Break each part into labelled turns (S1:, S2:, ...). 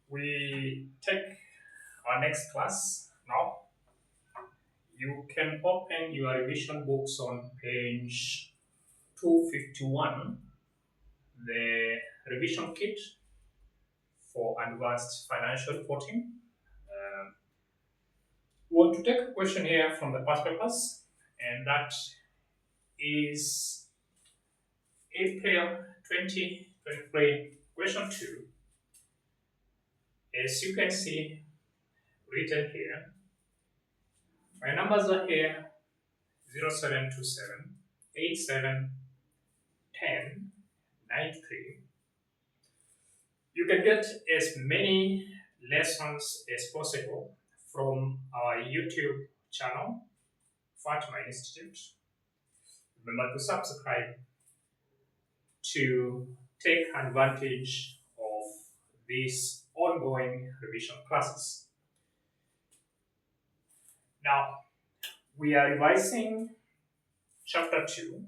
S1: We take our next class now. You can open your revision books on page 251, the revision kit for advanced financial reporting. We want to take a question here from the past papers, and that is April 2023, question 2. As you can see written here, my numbers are here 0727 871093. You can get as many lessons as possible from our YouTube channel, Fatima Institute. Remember to subscribe to take advantage of these ongoing revision classes. Now, we are revising chapter 2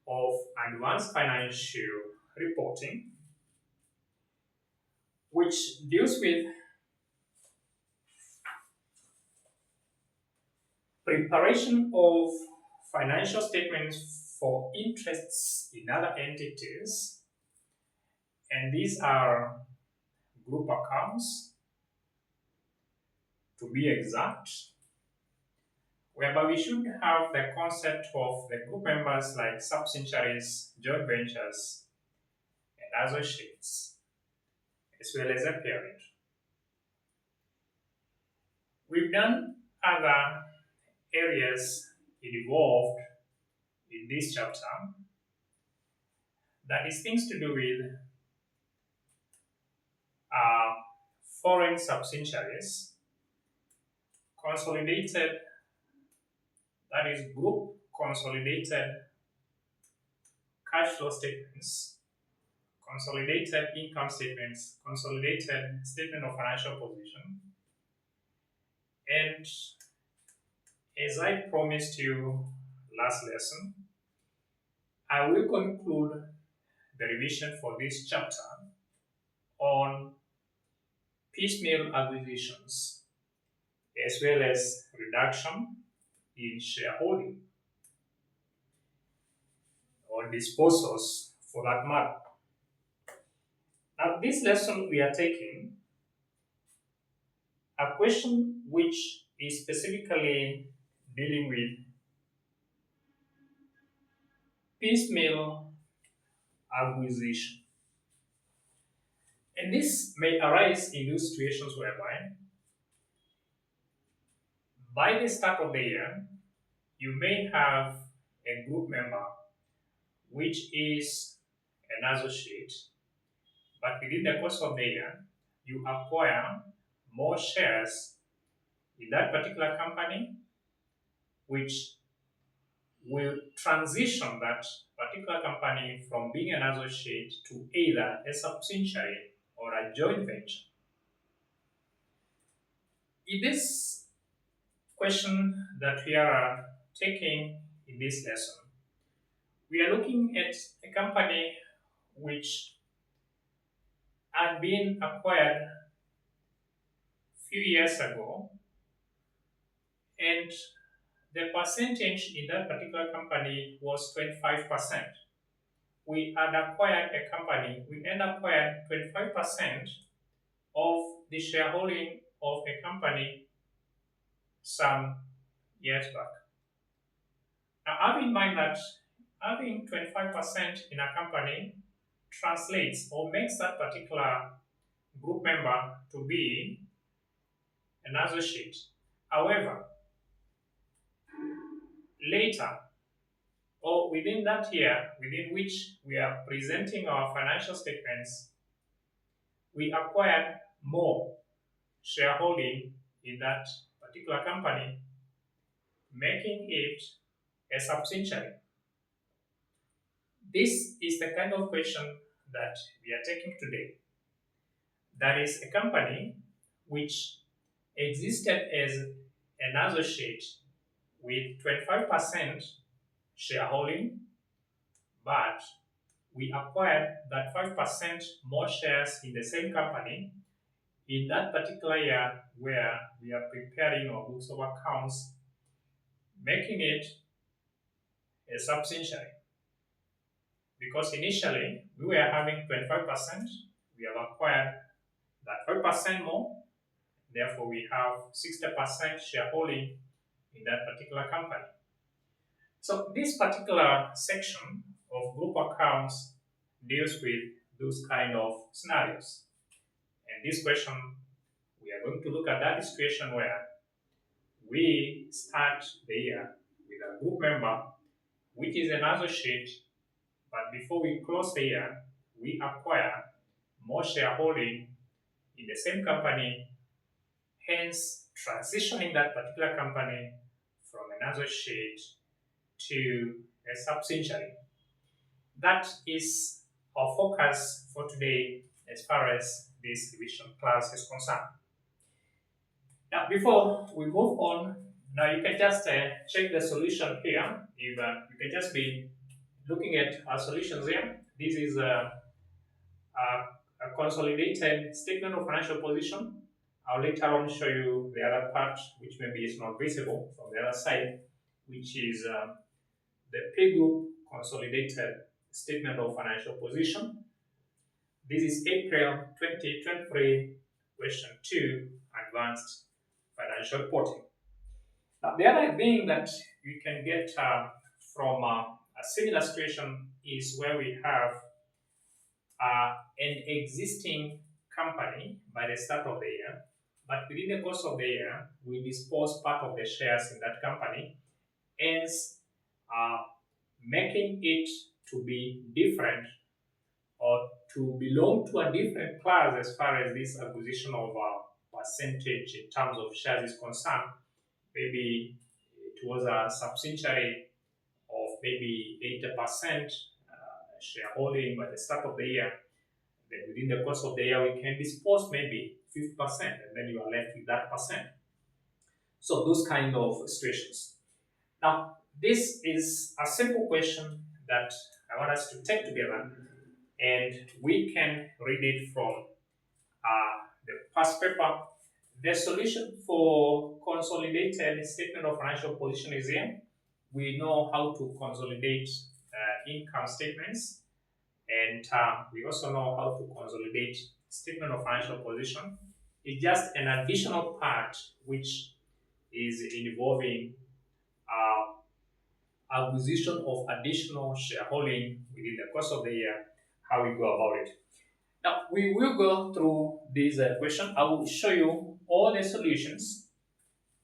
S1: of advanced financial reporting, which deals with preparation of financial statements for interests in other entities, and these are group accounts, to be exact, whereby we should have the concept of the group members like subsidiaries, joint ventures, and associates, as well as a parent. We've done other areas involved in this chapter, that is things to do with uh, foreign subsidiaries, consolidated, that is group consolidated cash flow statements, consolidated income statements, consolidated statement of financial position, and as I promised you last lesson, I will conclude the revision for this chapter on piecemeal acquisitions as well as reduction in shareholding or disposals for that matter. Now, this lesson we are taking a question which is specifically dealing with piecemeal acquisition. And this may arise in those situations whereby by the start of the year, you may have a group member which is an associate, but within the course of the year, you acquire more shares in that particular company, which will transition that particular company from being an associate to either a subsidiary or a joint venture. In this question that we are taking in this lesson, we are looking at a company which had been acquired a few years ago, and the percentage in that particular company was 25%. We had acquired a company, we had acquired 25% of the shareholding of a company some years back. Now, have in mind that having 25% in a company translates or makes that particular group member to be an associate. However, later or within that year within which we are presenting our financial statements, we acquired more shareholding in that particular company, making it a subsidiary. This is the kind of question that we are taking today. That is a company which existed as an associate with 25% shareholding, but we acquired that 5% more shares in the same company in that particular year where we are preparing our books of accounts, making it a subsidiary. Because initially we were having 25%, we have acquired that 5% more, therefore we have 60% shareholding in that particular company. So this particular section of group accounts deals with those kind of scenarios. And this question, we are going to look at that situation where we start the year with a group member which is an associate, but before we close the year, we acquire more shareholding in the same company, hence transitioning that particular company from an associate to a subsidiary. That is our focus for today as far as this revision class is concerned. Now, before we move on, now you can just check the solution here. If you can just be looking at our solutions here. This is a consolidated statement of financial position. I'll later on show you the other part, which maybe is not visible from the other side, which is the pay group consolidated statement of financial position. This is April 2023, question 2, advanced financial reporting. Now, the other thing that you can get from a similar situation is where we have an existing company by the start of the year, but within the course of the year, we dispose part of the shares in that company, hence making it to be different or to belong to a different class as far as this acquisition of percentage in terms of shares is concerned. Maybe it was a subsidiary of maybe 80% shareholding by the start of the year. Then within the course of the year, we can dispose maybe 50%, and then you are left with that percent. So those kind of situations. Now, this is a simple question that I want us to take together, and we can read it from the past paper. The solution for consolidated statement of financial position is here. We know how to consolidate income statements, and we also know how to consolidate statement of financial position. It's just an additional part which is involving acquisition of additional shareholding within the course of the year, how we go about it. Now, we will go through this question. I will show you all the solutions.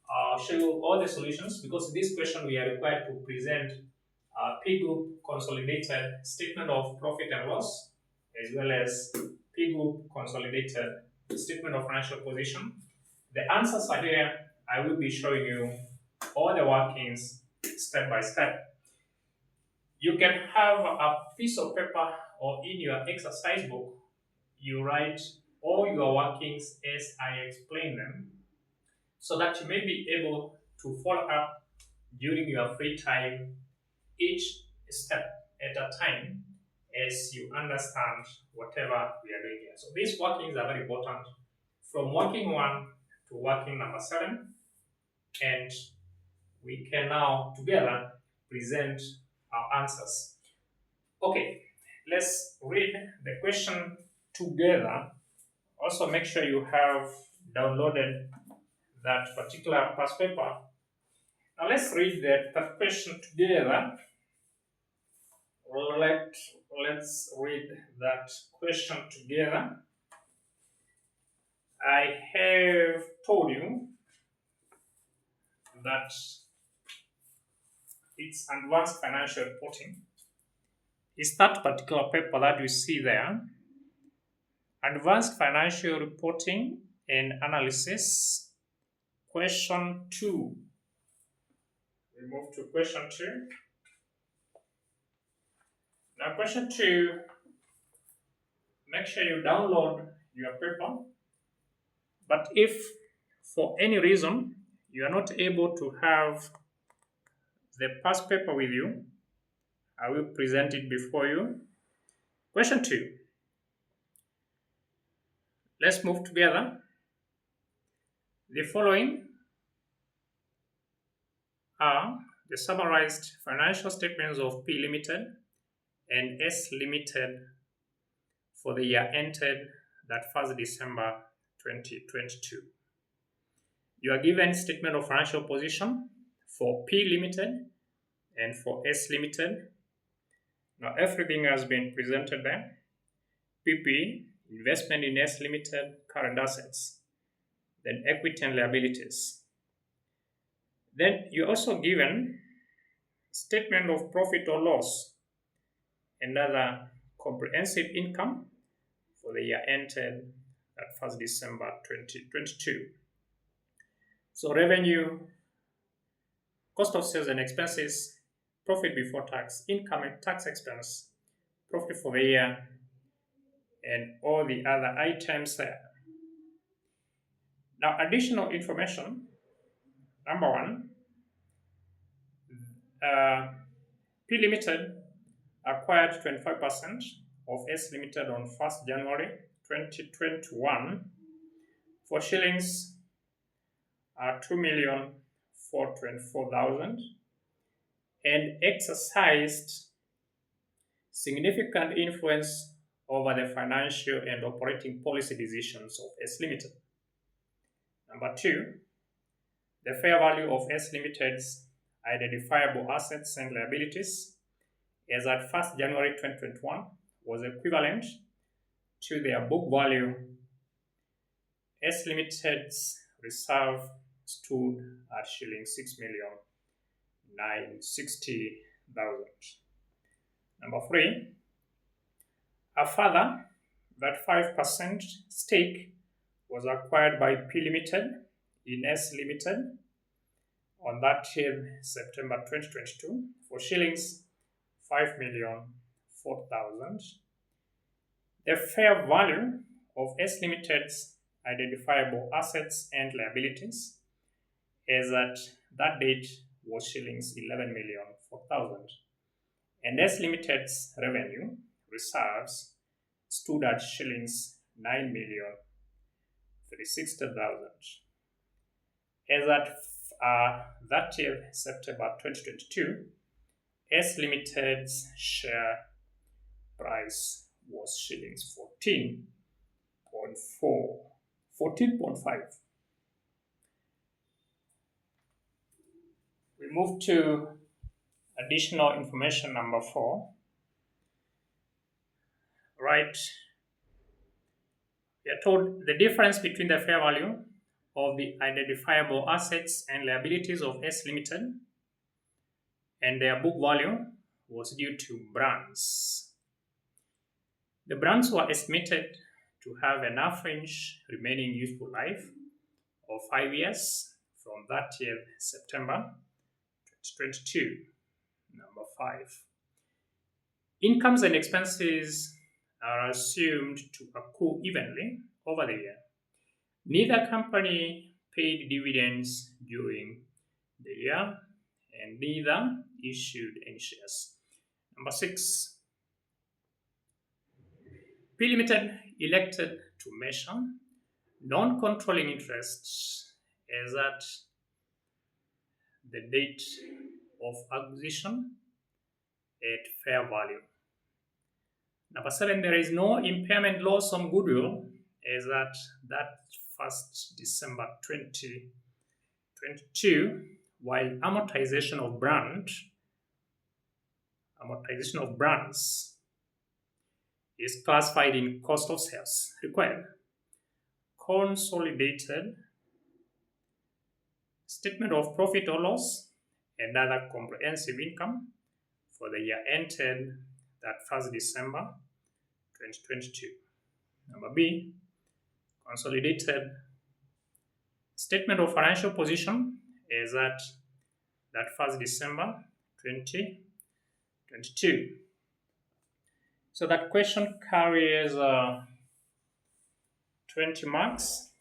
S1: I'll show you all the solutions because this question we are required to present P group consolidated statement of profit and loss, as well as P group consolidated statement of financial position. The answers are here. I will be showing you all the workings step by step. You can have a piece of paper or in your exercise book, you write all your workings as I explain them, so that you may be able to follow up during your free time, each step at a time, as you understand whatever we are doing here. So these workings are very important, from working 1 to working number 7, and we can now together present our answers. Okay, let's read the question together. Also make sure you have downloaded that particular past paper. Now let's read the question together. Let's read that question together. I have told you that it's advanced financial reporting. It's that particular paper that you see there. Advanced financial reporting and analysis. Question 2. We move to question 2. Now, question 2, make sure you download your paper. But if for any reason you are not able to have the past paper with you, I will present it before you. Question 2. Let's move together. The following are the summarized financial statements of P Limited and S Limited for the year ended that 1st December 2022. You are given statement of financial position for P Limited and for S Limited. Now everything has been presented there. PP, investment in S Limited, current assets, then equity and liabilities. Then you're also given statement of profit or loss and other comprehensive income for the year ended at 1st December 2022. So revenue, cost of sales and expenses, profit before tax, income and tax expense, profit for the year, and all the other items there. Now, additional information. Number one, P Limited acquired 25% of S Limited on 1st January 2021 for shillings 2,424,000 and exercised significant influence over the financial and operating policy decisions of S Limited. Number two, the fair value of S Limited's identifiable assets and liabilities as at 1st January 2021 was equivalent to their book value. S Limited's reserve stood at shilling 6,960,000. Number three, a further that 5% stake was acquired by P Limited in S Limited on 30th September 2022 for shillings 5,004,000. The fair value of S Limited's identifiable assets and liabilities as at that date was shillings 11,004,000, and S Limited's revenue reserves stood at shillings 9,360,000. As at 30th September 2022, S Limited's share price was shillings 14.5. We move to additional information number 4. Right. We are told the difference between the fair value of the identifiable assets and liabilities of S Limited and their book value was due to brands. The brands were estimated to have an average remaining useful life of 5 years from 30th September 2022. Number 5. Incomes and expenses are assumed to accrue evenly over the year. Neither company paid dividends during the year and neither issued any shares. Number 6. P Limited elected to measure non-controlling interests as at the date of acquisition at fair value. Number 7, there is no impairment loss on goodwill as at that 1st December 2022, while amortization of brands is classified in cost of sales required. Consolidated statement of profit or loss and other comprehensive income for the year ended that 1st December 2022. Number B, consolidated statement of financial position as at that 1st December 2022. So that question carries 20 marks.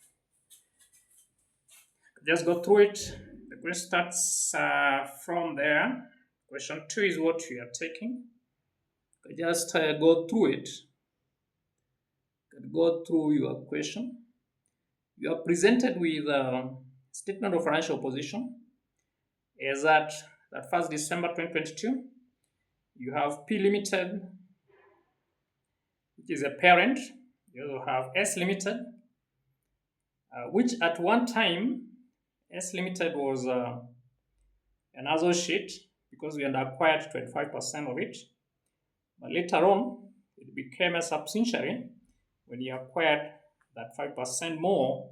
S1: Just go through it. The question starts from there. Question 2 is what we are taking. Just go through it. Go through your question. You are presented with a statement of financial position as at that 1st December 2022. You have P Limited, which is a parent. You also have S Limited, which at one time S Limited was an associate because we had acquired 25% of it. But later on, it became a subsidiary when you acquired that 5% more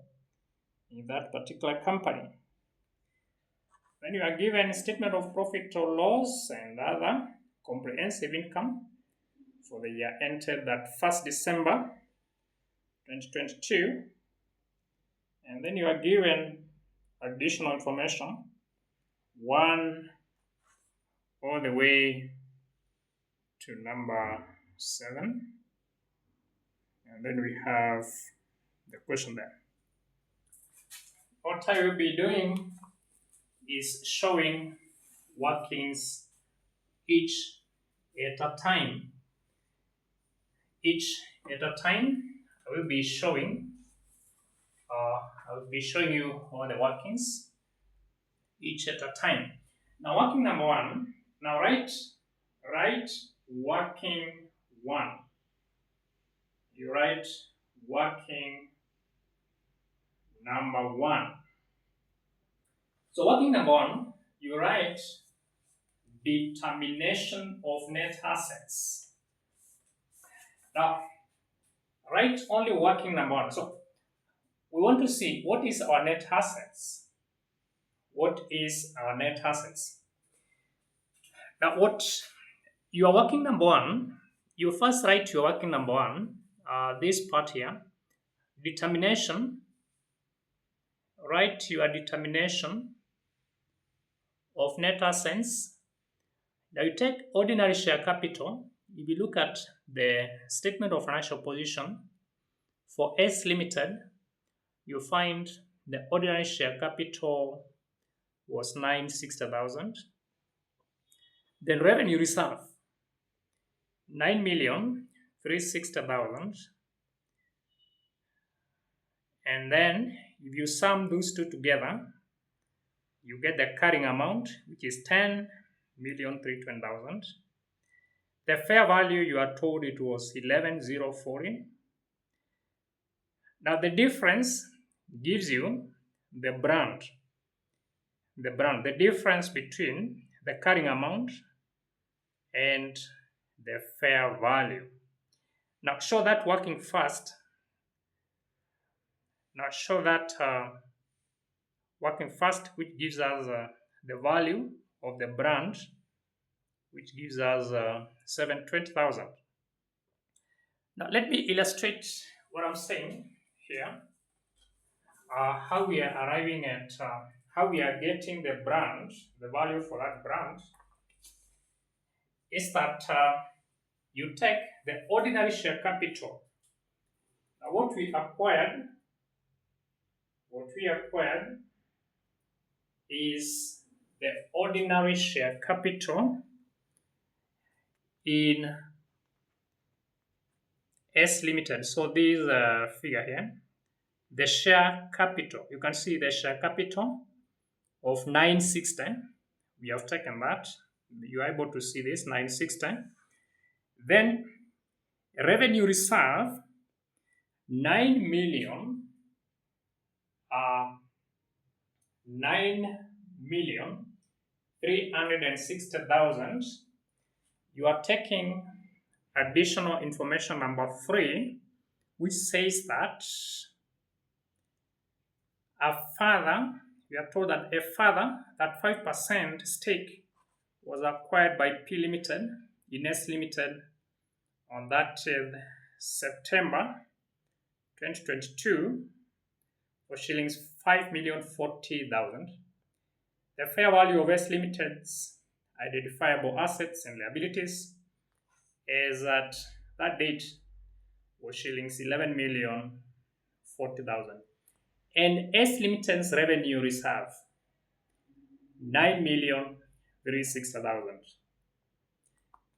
S1: in that particular company. Then you are given a statement of profit or loss and other comprehensive income for the year ended that 1st December 2022. And then you are given additional information, 1 all the way to number 7. And then we have the question there. What I will be doing is showing workings each at a time. Each at a time, I will be showing you all the workings each at a time. Now, working number 1. Now, write working 1. You write working number 1. So, working number 1, you write determination of net assets. Now, write only working number 1. So, we want to see what is our net assets. What is our net assets? Now, what you are working number 1, you first write your working number 1, this part here, determination. Write your determination of net assets. Now, you take ordinary share capital. If you look at the statement of financial position for S Limited, you find the ordinary share capital was 960,000. Then revenue reserve, 9,360,000. And then if you sum those two together, you get the carrying amount, which is 10,320,000. The fair value, you are told it was 11,040. Now the difference gives you the brand. The difference between the carrying amount and the fair value. Now show that working first. Now show that working first, which gives us the value of the brand, which gives us 720,000. Now let me illustrate what I'm saying here. How we are arriving at, how we are getting the brand, the value for that brand, is that you take the ordinary share capital. Now what we acquired is the ordinary share capital in S Limited. So this figure here, the share capital, you can see the share capital of 960. We have taken that. You are able to see this 960. Then revenue reserve 9,360,000. You are taking additional information number 3, which says that we are told that that 5% stake was acquired by P Limited in S Limited on that September 2022 for shillings 5,040,000. The fair value of S Limited's identifiable assets and liabilities is at that date was shillings 11,040,000. And S Limited's revenue reserve 9,360,000.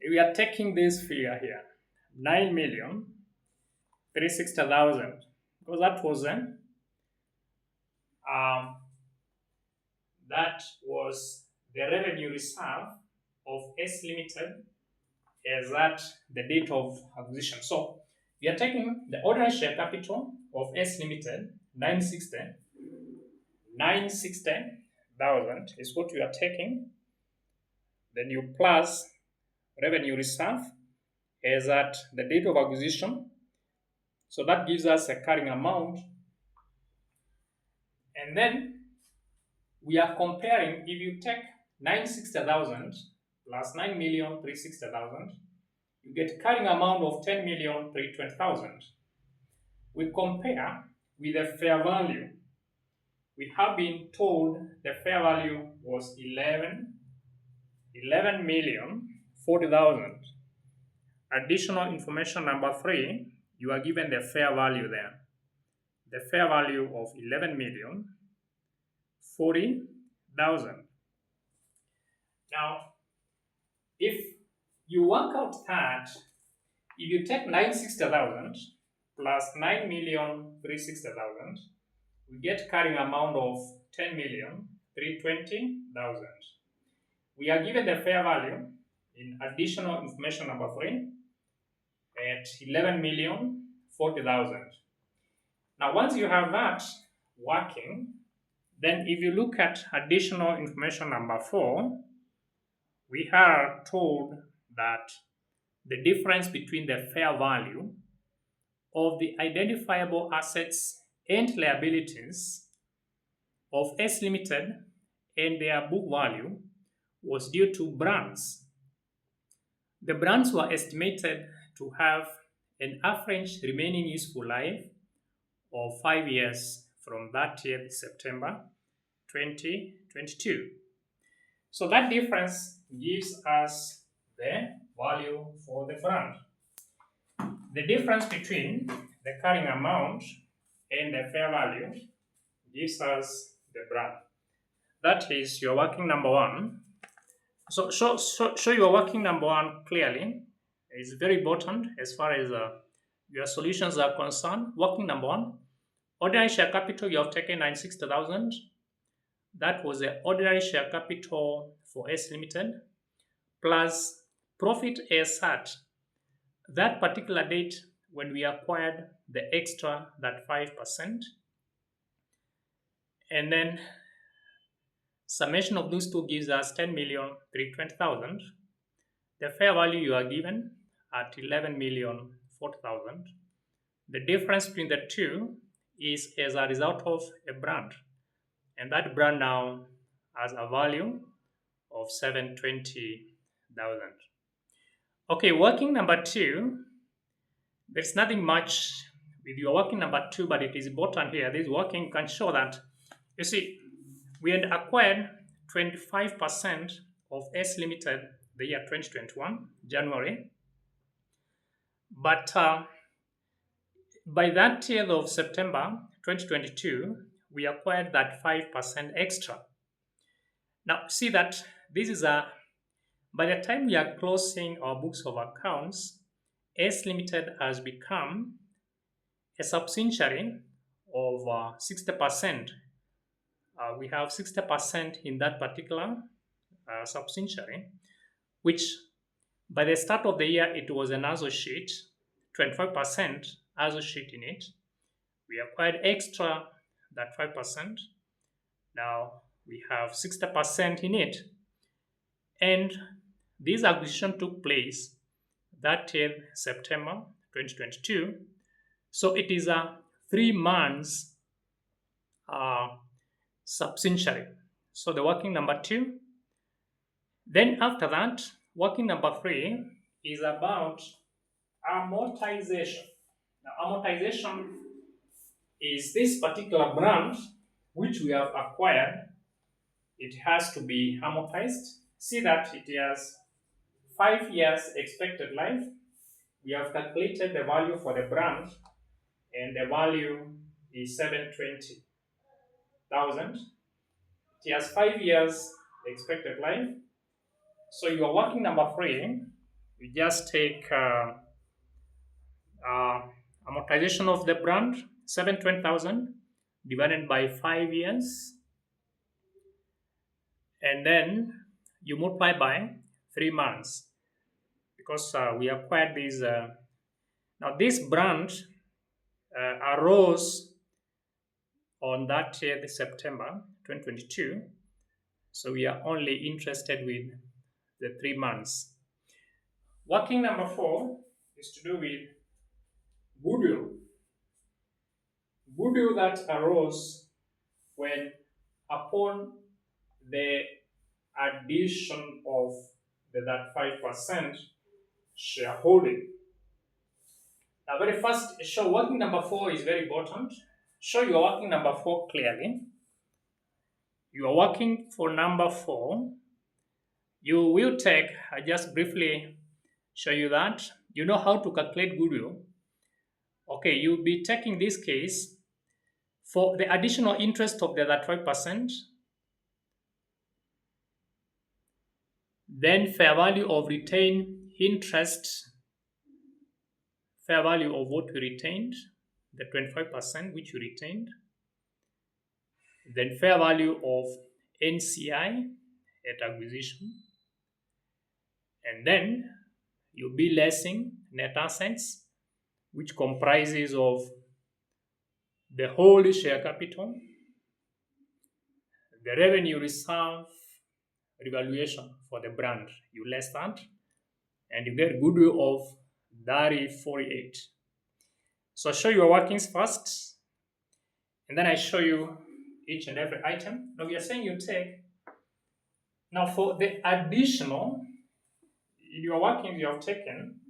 S1: we are taking this figure here, 9,360,000, because um, that was the revenue reserve of S Limited as at the date of acquisition. So we are taking the ordinary share capital of S Limited, 960,000 is what we are taking. Then you plus revenue reserve as at the date of acquisition. So that gives us a carrying amount. And then we are comparing, if you take 960,000 plus 9,360,000, you get carrying amount of 10,320,000. We compare with the fair value. We have been told the fair value was 11,040,000. Additional information number 3, you are given the fair value there. The fair value of 11,040,000. Now, if you work out that, if you take 960,000 plus 9,360,000, we get carrying amount of 10,320,000. We are given the fair value in additional information number 3 at 11,040,000. Now, once you have that working, then if you look at additional information number 4, we are told that the difference between the fair value of the identifiable assets and liabilities of S Limited and their book value was due to brands. The brands were estimated to have an average remaining useful life of 5 years from 30th September 2022. So that difference gives us the value for the brand. The difference between the carrying amount and the fair value gives us the brand. That is your working number 1. So show your working number 1 clearly. It's very important as far as your solutions are concerned. Working number 1, ordinary share capital, you have taken 960,000. That was the ordinary share capital for S Limited plus profit as at that particular date when we acquired the extra, that 5%. And then summation of those two gives us 10,320,000. The fair value you are given at 11,040,000. The difference between the two is as a result of a brand. And that brand now has a value of 720,000. Okay, working number 2, there's nothing much with your working number 2, but it is important here. This working can show that, you see, we had acquired 25% of S Limited the year 2021, January. But by that year of September 2022, we acquired that 5% extra. Now, see that this is by the time we are closing our books of accounts, S Limited has become a subsidiary of 60%. We have 60% in that particular subsidiary, which by the start of the year, it was an associate, 25% associate in it. We acquired extra that 5%. Now we have 60% in it. And this acquisition took place that 10th September 2022. So it is a 3 months subsidiary. So the working number 2. Then after that, working number 3 is about amortization. Now, amortization is this particular brand which we have acquired. It has to be amortized. See that it has 5 years expected life. We have calculated the value for the brand, and the value is 720,000. It has 5 years expected life. So your working number 3 You just take uh, amortization of the brand, 720,000 divided by 5 years, and then you multiply by 3 months because we acquired these. Now, this brand arose on that year, the September 2022. So we are only interested with the 3 months. Working number four is to do with goodwill. Goodwill that arose when upon the addition of that 5% shareholding. Now, very first, show working number four is very important. Show your working number four clearly. You are working for number four. You will take, I just briefly show you that. You know how to calculate goodwill. Okay, you'll be taking this case for the additional interest of the that 5%, then fair value of retained interest, fair value of what we retained, the 25% which we retained, then fair value of NCI at acquisition, and then you'll be lessing net assets, which comprises of the whole share capital, the revenue reserve, revaluation for the brand. You less that, and you get goodwill of 48. So I'll show you your workings first, and then I show you each and every item. Now we are saying you take, now for the additional, in your workings you have taken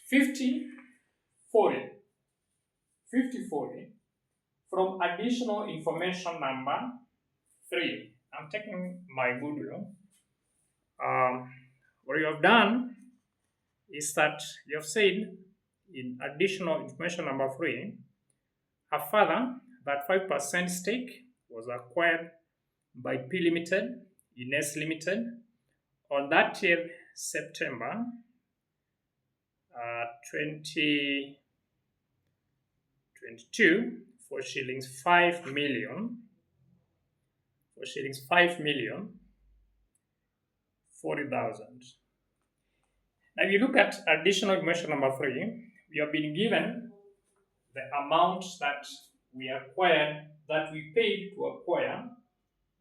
S1: 50, 40, 50, 40 from additional information number 3. I'm taking my goodwill. What you have done is that you have said in additional information number 3, a further that 5% stake was acquired by P Limited in S Limited on that year, September 2022 for shillings 5 million. For shillings 5,040,000. Now, if you look at additional information number 3, we have been given the amount that we acquired, that we paid to acquire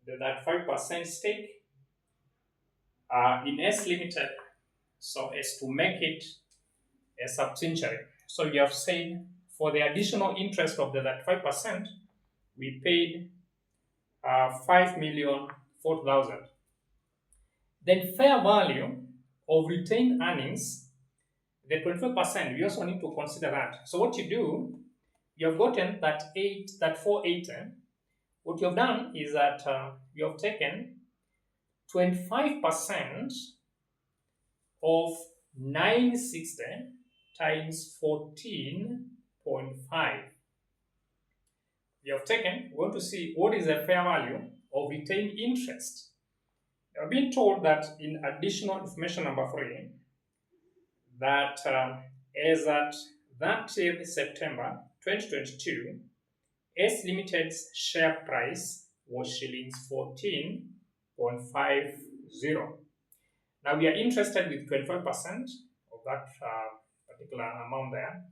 S1: that 5% stake in S Limited, so as to make it a subsidiary. So you have said for the additional interest of that 5%, we paid 5,040,000. Then fair value of retained earnings, the 25%, we also need to consider that. So what you do, you have gotten that 480. What you have done is that you have taken 25% of 960 times 14.5. You have taken, we want to see what is the fair value of retained interest. You have been told that in additional information number 3, that as at that year, September 2022, S Limited's share price was shillings 14.50. Now we are interested with 25% of that particular amount there,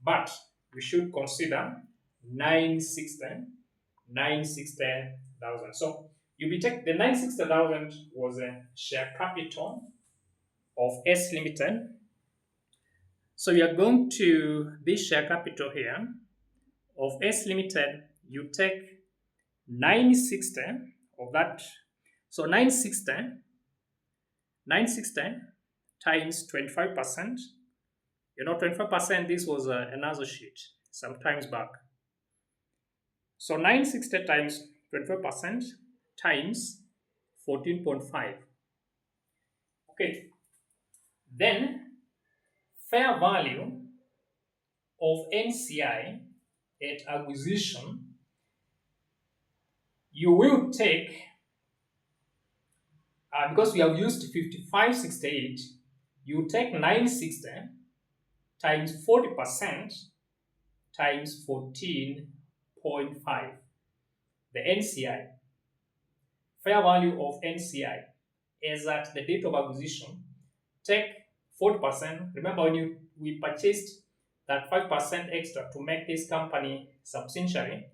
S1: but we should consider 960,000. So you be take the 960,000 was a share capital of S Limited. So you are going to this share capital here of S Limited. You take 960 of that. So 960 times 25%. You know, 25%, this was another sheet some times back. So 960 times 25% times 14.5. Okay. Then fair value of NCI at acquisition, you will take, because we have used 5568, you take 960 times 40% times 14.5. The NCI, fair value of NCI, is at the date of acquisition. Take 40%. Remember when we purchased that 5% extra to make this company subsidiary,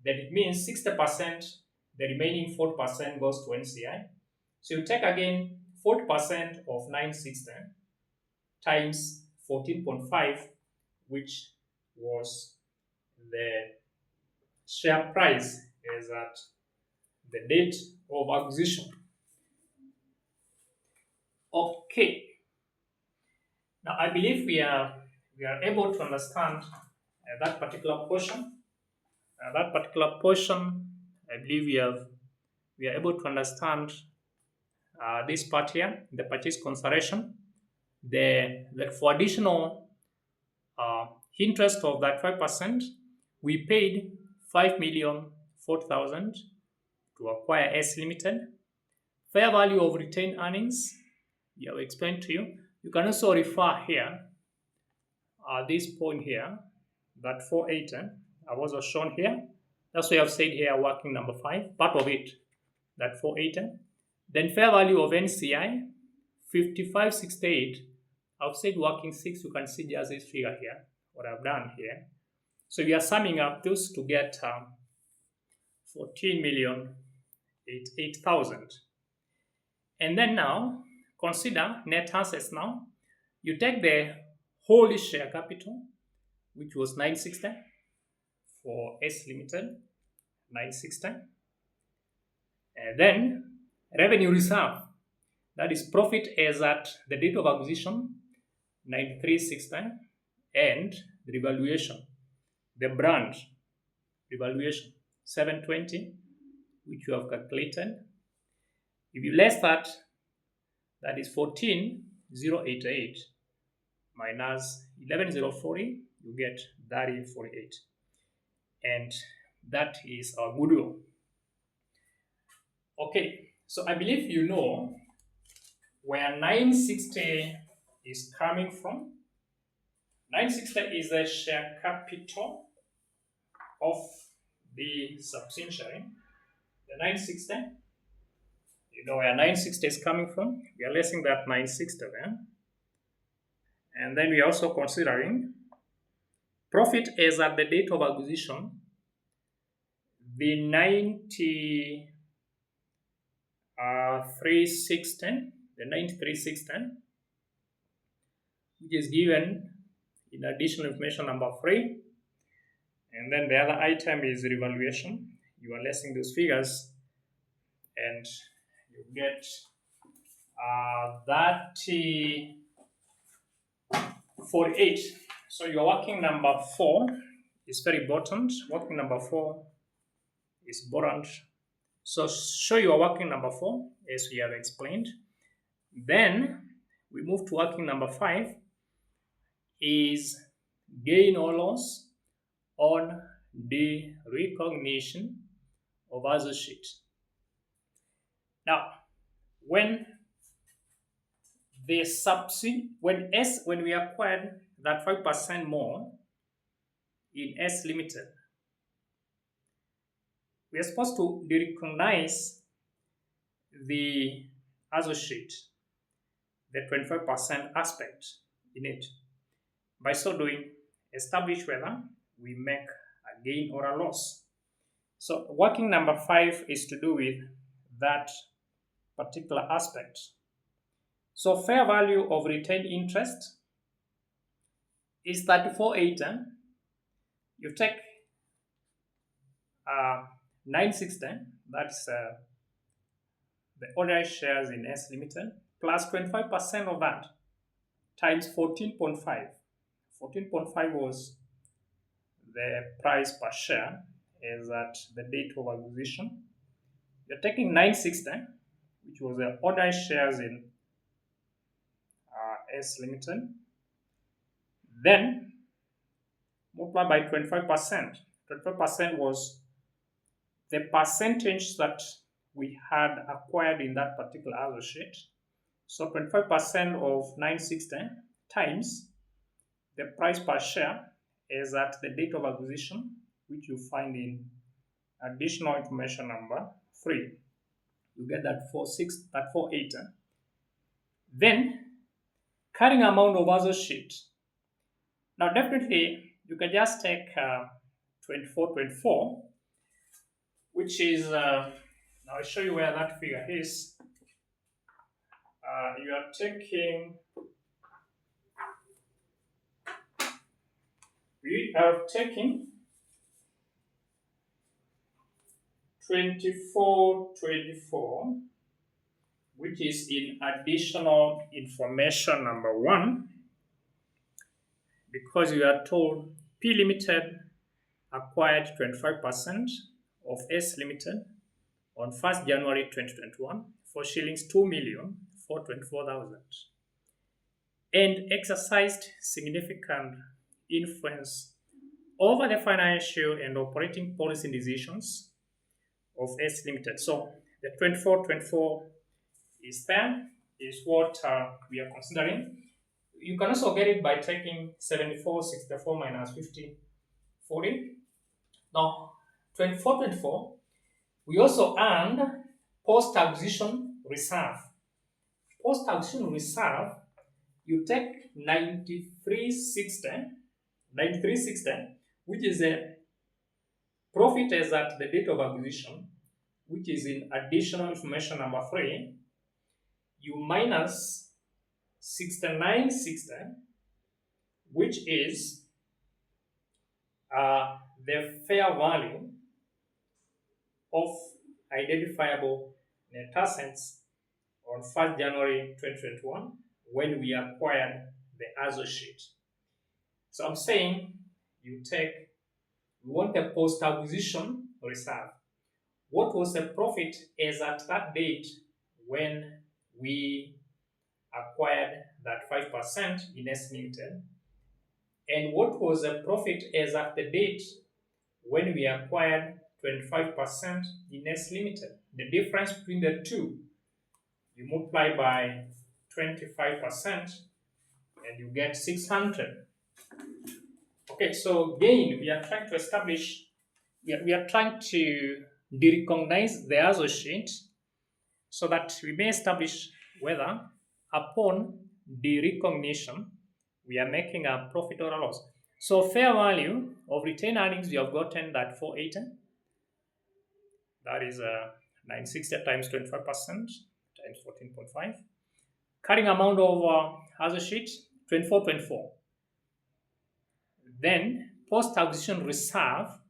S1: then it means 60%, the remaining 40% goes to NCI. So you take again 40% of 960 times 14.5, which was the share price is at the date of acquisition. Okay. Now I believe we are able to understand that particular portion. I believe we are able to understand this part here, the purchase consideration. For additional interest of that 5%, we paid 5,004,000 to acquire S Limited. Fair value of retained earnings, I will explain to you. You can also refer here, this point here, that 480, I've also shown here. That's why I've said here working number 5, part of it, that 480. Then fair value of NCI, 5568. I've said working 6, you can see just this figure here, what I've done here. So we are summing up those to get 14,088,000. And then now, consider net assets now. You take the whole share capital, which was 960 for S Limited, 960. And then revenue reserve, that is profit as at the date of acquisition, 9360, and the revaluation, the brand revaluation, 720, which you have calculated. If you less that, that is 14,088 minus 11,040, you get 3048. And that is our goodwill. Okay, so I believe you know where 960 is coming from. 960 is the share capital of the subsidiary. The 960, you know where 960 is coming from. We are lessing that 960 there. And then we are also considering profit as at the date of acquisition, the 9360, which is given in additional information number 3. And then the other item is revaluation. You are lessing those figures and you get 3048. So your working number 4 is very important. Working number 4 is important. So show your working number 4 as we have explained. Then we move to working number 5 is gain or loss on the recognition of associate. Now, when we acquired that 5% more in S Limited, we are supposed to recognize the associate, the 25% aspect in it. By so doing, establish whether we make a gain or a loss. So working number 5 is to do with that particular aspect. So fair value of retained interest is 3480. You take 960, that's the ordinary shares in S Limited, plus 25% of that, times 14.5. 14.5 was the price per share as at the date of acquisition. You're taking 960, which was the ordinary shares in S Limited, then multiply by 25%. 25% was the percentage that we had acquired in that particular associate, So 25% of 960 times the price per share is at the date of acquisition, which you find in additional information number 3. You get that 480. Then carrying amount of associate. Now definitely you can just take 24, which is, I'll show you where that figure is. You are taking, we are taking 24, which is in additional information number 1, because you are told P Limited acquired 25% of S Limited on 1st January 2021 for shillings 2,424,000 and exercised significant influence over the financial and operating policy decisions of S Limited. So the 24 is there, is what we are considering. You can also get it by taking 74.64 minus 50.40. Now 24, we also earned post-acquisition reserve. Post-acquisition reserve, you take 93.60, which is a profit as at the date of acquisition, which is in additional information number 3, you minus 69.60, which is the fair value of identifiable net assets on 1st January 2021 when we acquired the associate. So I'm saying we want a post-acquisition reserve. What was the profit as at that date when we acquired that 5% in S Limited? And what was the profit as at the date when we acquired 25% in S Limited? The difference between the two, you multiply by 25% and you get 600. Okay, so again, we are trying to establish, we are trying to derecognize the associate so that we may establish whether upon derecognition we are making a profit or a loss. So fair value of retained earnings, we have gotten that 480. That is 960 times 25% times 14.5. Carrying amount of associate 24. Then post-acquisition reserve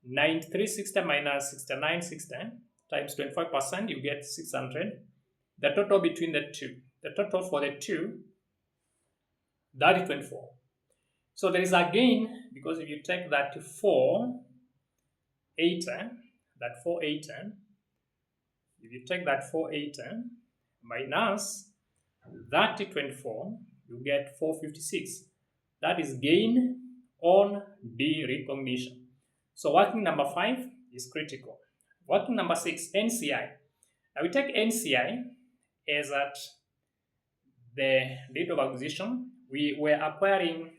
S1: 9360 minus 6960 times 25%, you get 600. The total between the two, the total for the two, that is 24. So there is a gain because if you take that 480, if you take that 480 minus that 24, you get 456. That is gain on derecognition. So working number 5 is critical. Working number 6, NCI. Now we take NCI as at the date of acquisition. We were acquiring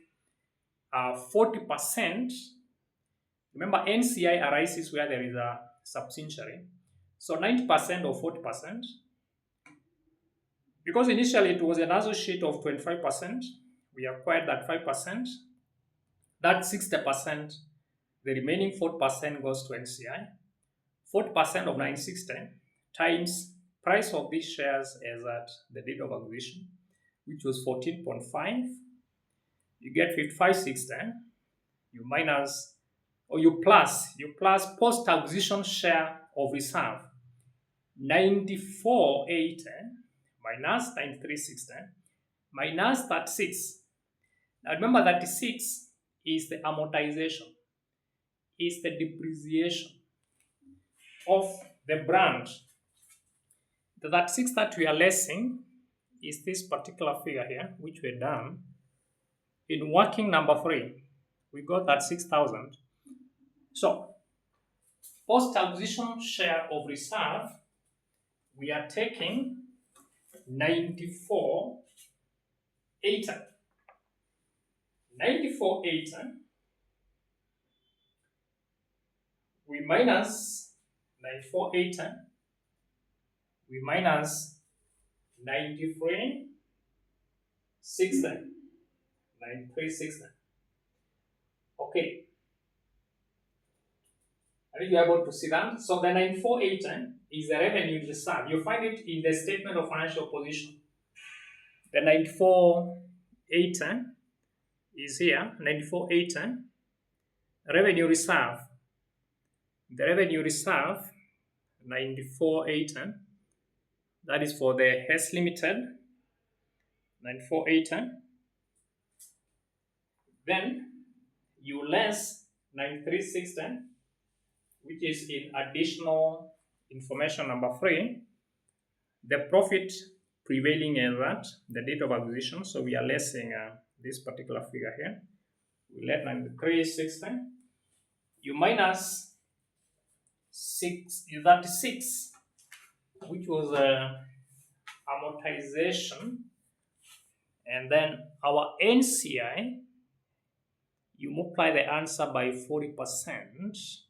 S1: 40%. Remember, NCI arises where there is a subsidiary. So 90% or 40%. Because initially it was an associate of 25%, we acquired that 5%. That 60%, the remaining 4% goes to NCI. 40% of 960 times price of these shares as at the date of acquisition, which was 14.5. You get 5560. You minus, or you plus post-acquisition share of reserve 9480 minus 9360 minus 36. Now remember, 36 is the amortization, is the depreciation of the brand. The 36 that we are lessing is this particular figure here, which we're done in working number 3. We got that 6,000. So post-acquisition share of reserve, we are taking 9480. 9480, we minus 9480, we minus 9360. 9360. Okay, are you able to see that? So the 9480 is the revenue reserve. You find it in the statement of financial position. The 9480 is here. 9480 revenue reserve. The revenue reserve 9480, that is for the Hess Limited. 9480. Then you less 9360, which is in additional information number 3, the profit prevailing at the date of acquisition. So we are lessing this particular figure here. We let 9360. You minus 36, which was amortization, and then our NCI. You multiply the answer by 40%,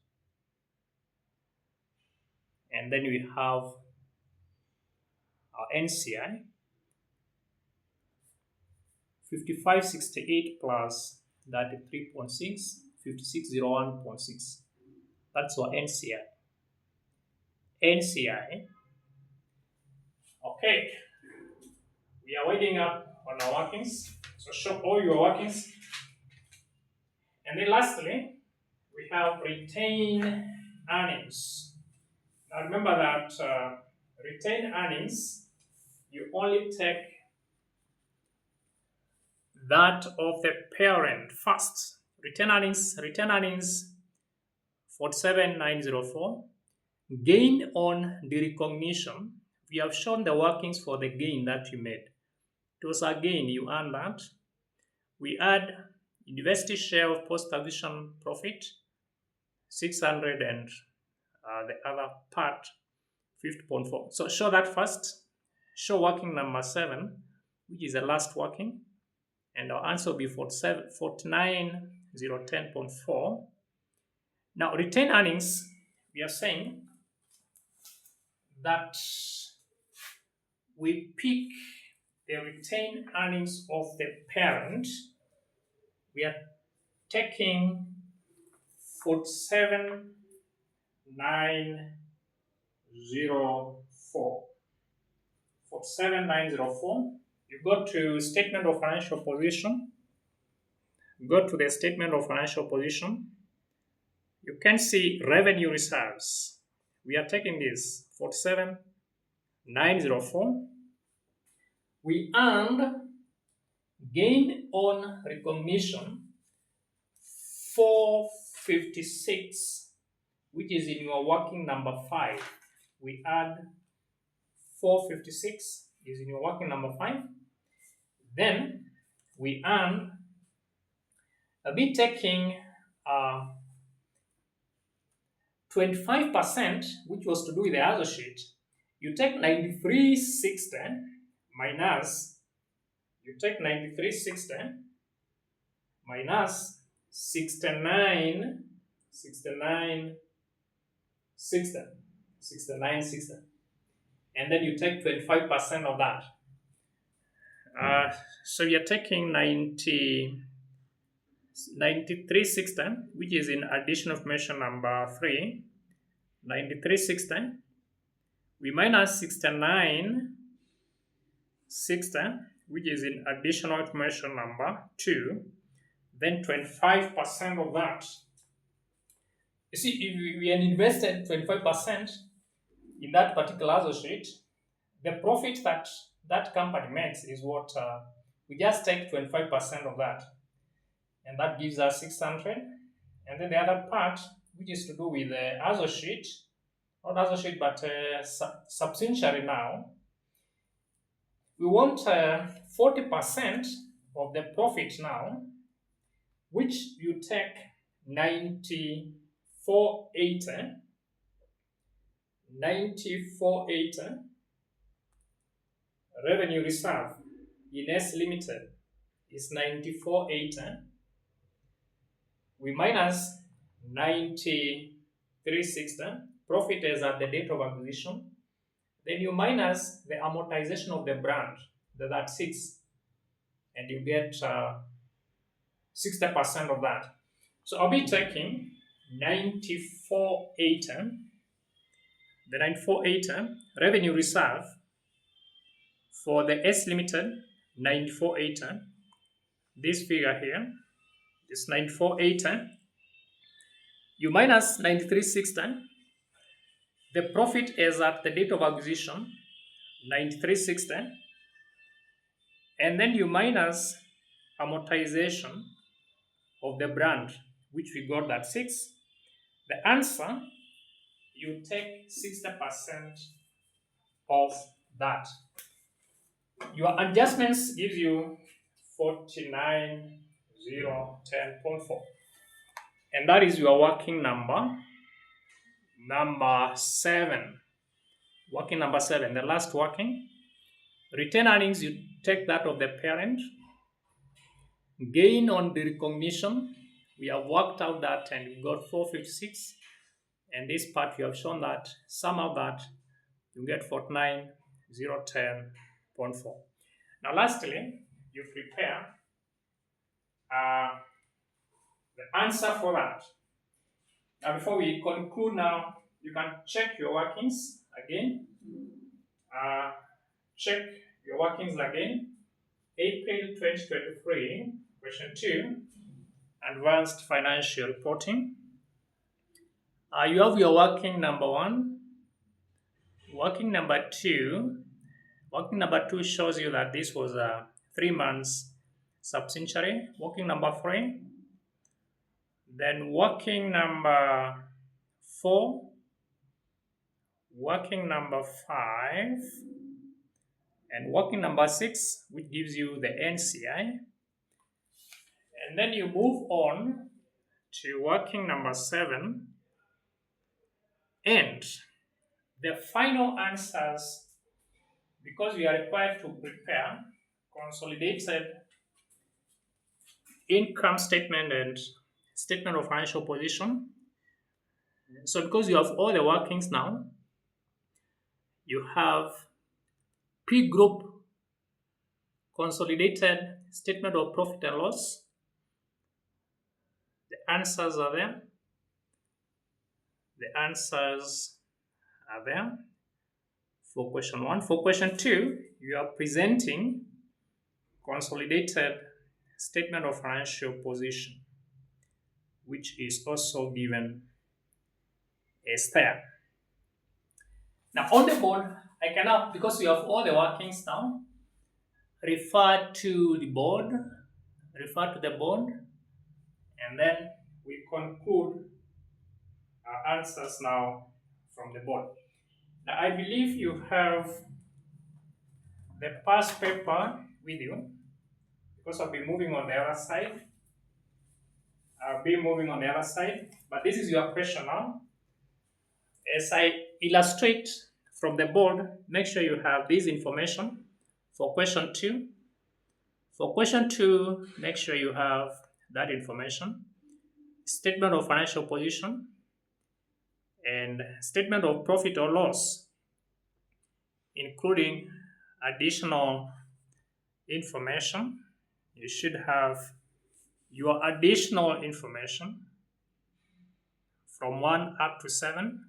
S1: and then we have our NCI 5568 plus 33.6, 5601.6. That's our NCI. NCI. Okay. We are waiting up on our workings. So show all your workings. And then lastly, we have retained earnings. Now remember that retained earnings, you only take that of the parent first. Retained earnings 47904. Gain on the recognition. We have shown the workings for the gain that you made. It was a gain, you earned that. We add university share of post-acquisition profit 600, and the other part 50.4. So show that first. Show working number 7, which is the last working, and our answer will be 49010.4. Now retained earnings, we are saying that we pick the retained earnings of the parent. We are taking 47904. 47904. You go to statement of financial position. Go to the statement of financial position. You can see revenue reserves. We are taking this 47904. We earned gain on recognition 456, which is in your working number 5. We add 456 is in your working number 5. Then we earn a bit taking 25%, which was to do with the other sheet. You take 9360 minus, you take 9360 minus 6960, and then you take 25% of that. So you're taking 9360, which is in additional information number 3. 9360. We minus 6960, which is in additional information number 2. Then 25% of that. You see, if we had invested 25% in that particular associate, the profit that that company makes is what we just take 25% of that, and that gives us 600. And then the other part, which is to do with the associate, not associate but subsidiary now, we want 40% of the profit now, which you take 9480 9480 revenue reserve in S Limited is 9480. We minus 9360, profit is at the date of acquisition. Then you minus the amortization of the brand, that's 6, and you get 60% of that. So I'll be taking 9480, the 9480 revenue reserve for the S Limited, 9480, this figure here is 9480. You minus 9360, the profit is at the date of acquisition, 9360, and then you minus amortization of the brand, which we got at 6. The answer, you take 60% of that. Your adjustments gives you 49010.4, and that is your working number 7. Working number 7, the last working. Retained earnings, you take that of the parent. Gain on the recognition, we have worked out that and we got 456. And this part you have shown that sum of that you get 49010.4. Now lastly, you prepare the answer for that. Now before we conclude now, you can check your workings again. Check your workings again. April 2023, question 2, advanced financial reporting. You have your working number 1, working number 2. Working number 2 shows you that this was a 3 months subsidiary. Working number 3. Then working number 4. Working number 5. And working number 6, which gives you the NCI. And then you move on to working number 7. And the final answers, because we are required to prepare consolidated income statement and statement of financial position. So because you have all the workings now, you have P group consolidated statement of profit and loss. The answers are there. The answers are there for question 1. For question 2, you are presenting consolidated statement of financial position, which is also given as there. Now on the board, I cannot, because we have all the workings now, refer to the board, and then we conclude our answers now from the board. Now I believe you have the past paper with you, because I'll be moving on the other side. But this is your question now. As I illustrate from the board, make sure you have this information for question 2. For question 2, make sure you have that information. Statement of financial position and statement of profit or loss, including additional information. You should have your additional information from 1 up to 7,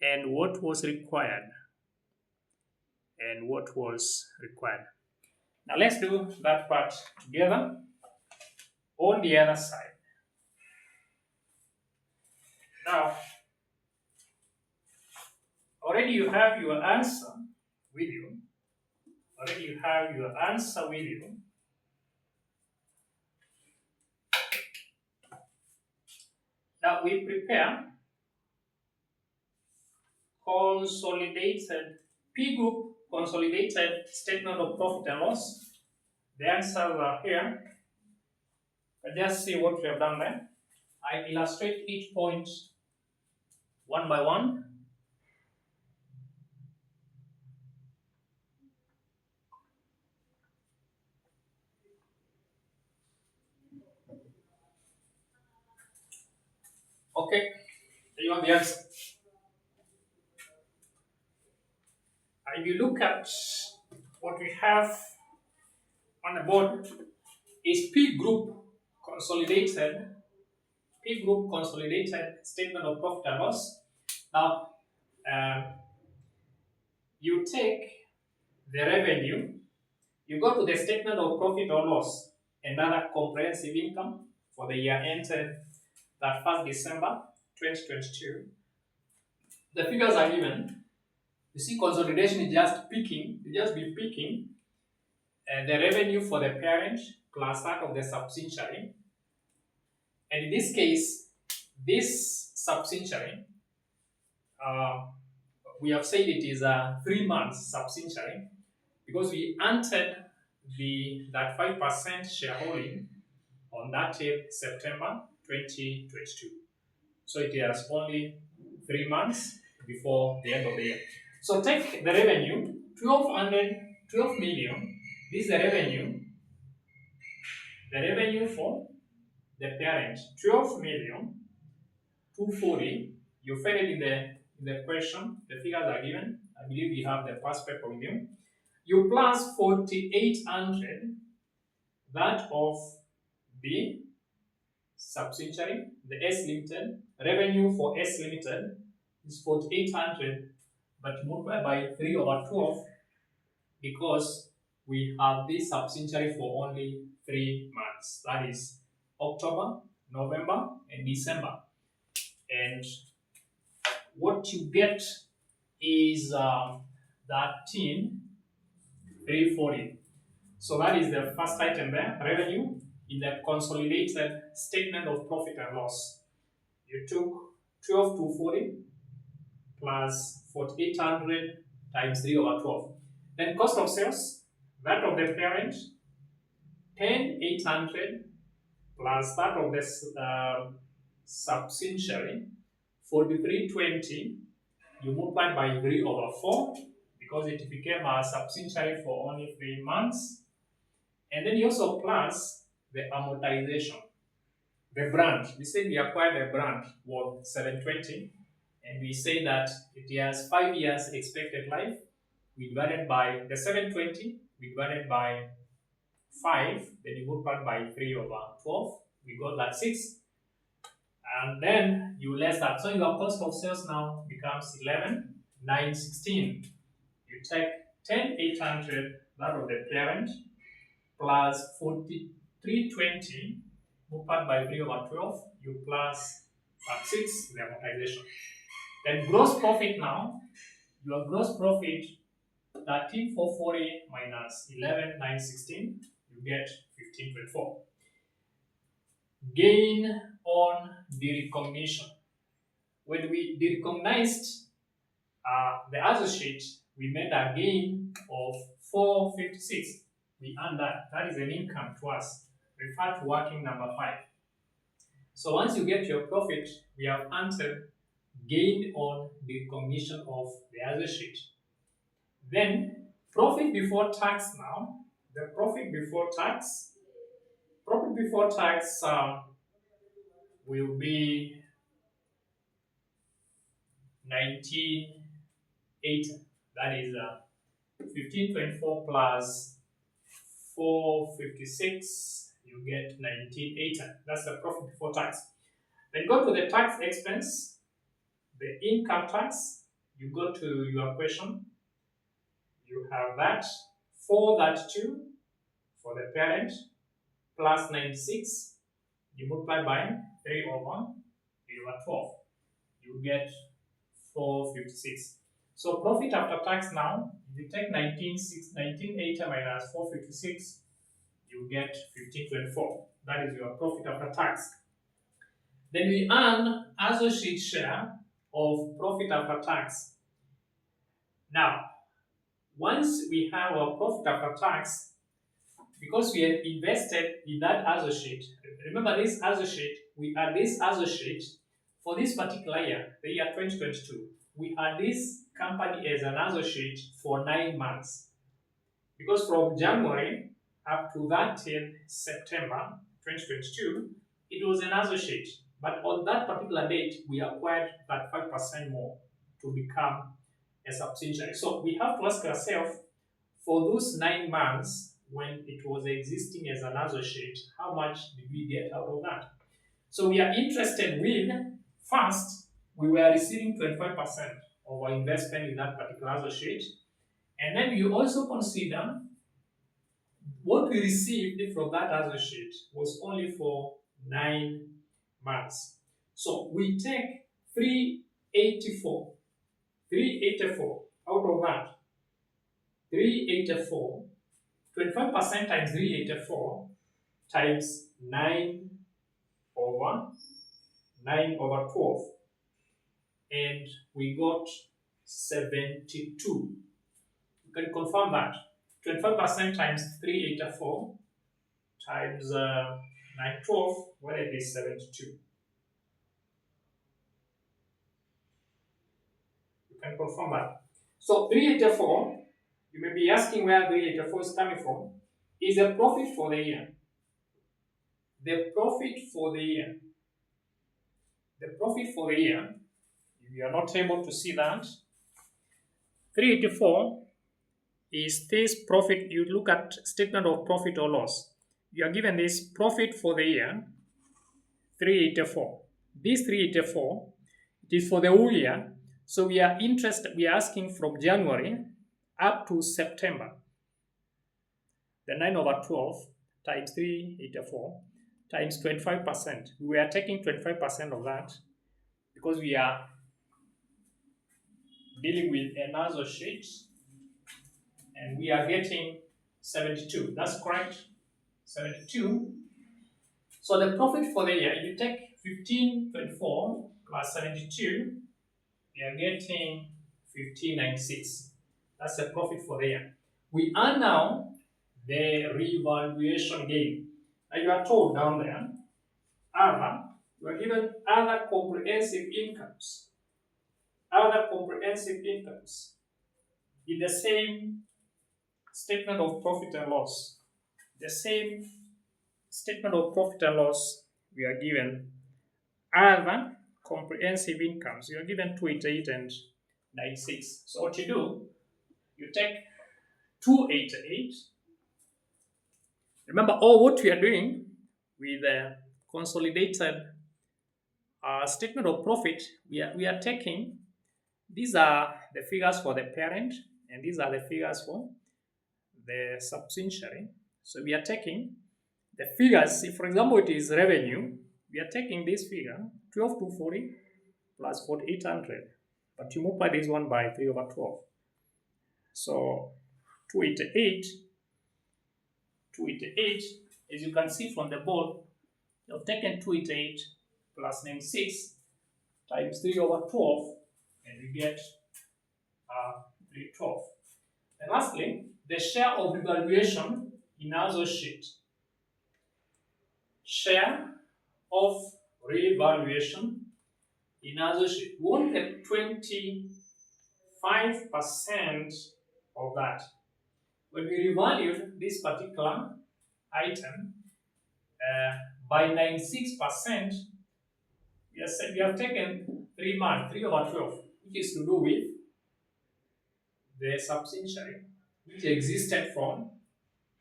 S1: and what was required. Now let's do that part together on the other side. Now, already you have your answer with you. Now we prepare consolidated P group consolidated statement of profit and loss. The answers are here. But just see what we have done there. I illustrate each point one by one. Okay, you want the answer. If you look at what we have on the board is P group consolidated statement of profit and loss. Now, um, you take the revenue, you go to the statement of profit or loss and other comprehensive income for the year ended that 1st December 2022. The figures are given. You see, consolidation is just picking, you just be picking the revenue for the parent plus that of the subsidiary. And in this case, this subsidiary, uh, we have said it is a 3 month subsidiary because we entered that 5% shareholding on that September 2022. So it has only 3 months before the end of the year. So take the revenue, 12 million. This is the revenue for the parent, 12 million 240. You fill it in the question. The figures are given. I believe you have the past paper with you. You plus 4,800, that of the subsidiary, the S Limited. Revenue for S Limited is 4,800, but multiplied by 3 over 12 because we have this subsidiary for only 3 months. That is October, November, and December. And what you get is 13,340. So that is the first item there, revenue in the consolidated statement of profit and loss. You took 12,240 plus 4,800 times 3 over 12. Then cost of sales, that of the parent, 10,800 plus that of the subsidiary, 4320. You multiply by 3 over 4 because it became a subsidiary for only 3 months. And then you also plus the amortization. The brand, we said we acquired a brand worth 720, and we say that it has 5 years expected life. We divided by the 720, we divided by 5, then you multiply by 3 over 12, we got that 6, and then you less that. So your cost of sales now becomes 11,916. You take 10,800, that of the parent, plus 4320 multiplied by 3 over 12, you plus that 6, the amortization. Then gross profit now, your gross profit 13,440 minus 11,916, you get 15,24. Gain on derecognition. When we derecognized the associate, we made a gain of 456. We earned that. That is an income to us. Refer to working number 5. So once you get your profit, we have answered gain on the recognition of the associate. Then profit before tax now. The profit before tax will be 1980. That is 1524 plus 456, you get 1980. That's the profit before tax. Then go to the tax expense, the income tax. You go to your question, you have that 432 for the parent plus 96. You multiply by 3 over 12. You get 456. So profit after tax now, if you take 1980 minus 456, you get 1524. That is your profit after tax. Then we earn associate share of profit after tax. Now, once we have our profit after tax, because we have invested in that associate, remember this associate, we had this associate for this particular year, the year 2022. We had this company as an associate for 9 months. Because from January up to that till September 2022, it was an associate. But on that particular date, we acquired that 5% more to become a subsidiary. So we have to ask ourselves, for those 9 months when it was existing as an associate, how much did we get out of that? So we are interested with, first, we were receiving 25% of our investment in that particular associate. And then you also consider what we received from that associate was only for 9 months. So we take 384, 384 out of that. 384, 25% times 384 times over 9 over 12. And we got 72. You can confirm that. 25% times 384 times 912, what it is 72. You can confirm that. So 384, you may be asking where 384 is coming from, is the profit for the year. The profit for the year. The profit for the year, if you are not able to see that, 384 is this profit. You look at statement of profit or loss. You are given this profit for the year, 384. This 384, it is for the whole year. So we are asking from January up to September. The 9 over 12 times 384 times 25%. We are taking 25% of that because we are dealing with an associate and we are getting 72. That's correct. 72. So the profit for the year, you take 1524 plus 72, we are getting 1596. That's the profit for the year. We are now the revaluation gain. Now you are told down there, you are given other comprehensive incomes. Other comprehensive incomes in the same statement of profit and loss. The same statement of profit and loss, we are given other comprehensive incomes. You are given 288 and 96. So what you do, you take 288. Remember all what we are doing with the consolidated statement of profit, we are taking, these are the figures for the parent and these are the figures for the subsidiary. So we are taking the figures, if for example it is revenue, we are taking this figure, 12240 plus 4800, but you multiply this one by 3 over 12. So 288, as you can see from the board, you have taken 288 plus 96 times 3 over 12, and we get 312. And lastly, the share of revaluation in associate. Share of revaluation in associate. We want the 25% of that. When we revalued this particular item by 96%, we have taken 3 months, 3 over 12, which is to do with the subsidiary, which existed from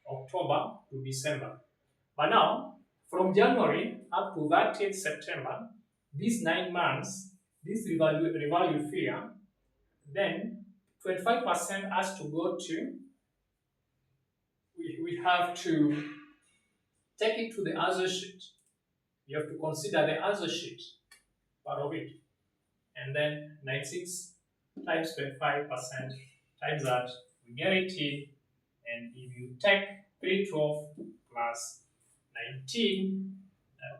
S1: October to December. But now, from January up to 30th September, these 9 months, this revalued figure, then 25% has to go to, we have to take it to the associate. You have to consider the associate part of it. And then 96 times 25% times that, we get 18. And if you take 312 plus 19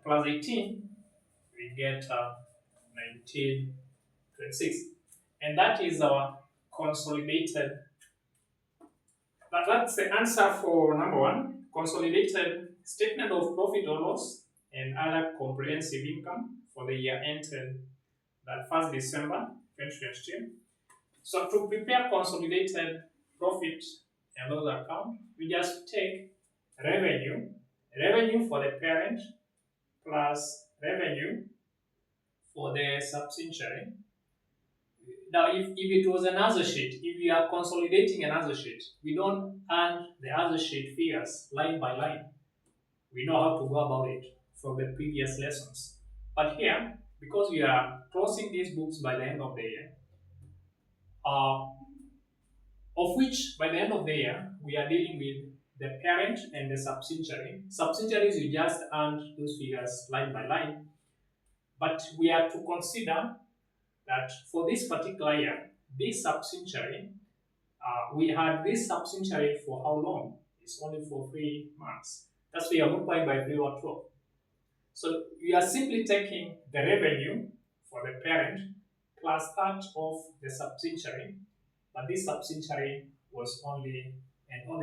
S1: plus 18, we get 1926. And that is our consolidated. That's the answer for number 1, consolidated statement of profit or loss and other comprehensive income for the year ended that 1st December 2022. So to prepare consolidated profit and loss account, we just take revenue for the parent plus revenue for the subsidiary. Now, if it was an other sheet, if we are consolidating an other sheet, we don't add the other sheet figures line by line. We know how to go about it from the previous lessons. But here, because we are closing these books by the end of the year, uh, of which by the end of the year, we are dealing with the parent and the subsidiary. Subsidiaries, you just add those figures line by line. But we are to consider that for this particular year, this subsidiary, we had this subsidiary for how long? It's only for 3 months. That's why you are multiplying by 3 or 12. So we are simply taking the revenue for the parent plus that of the subsidiary, but this subsidiary was only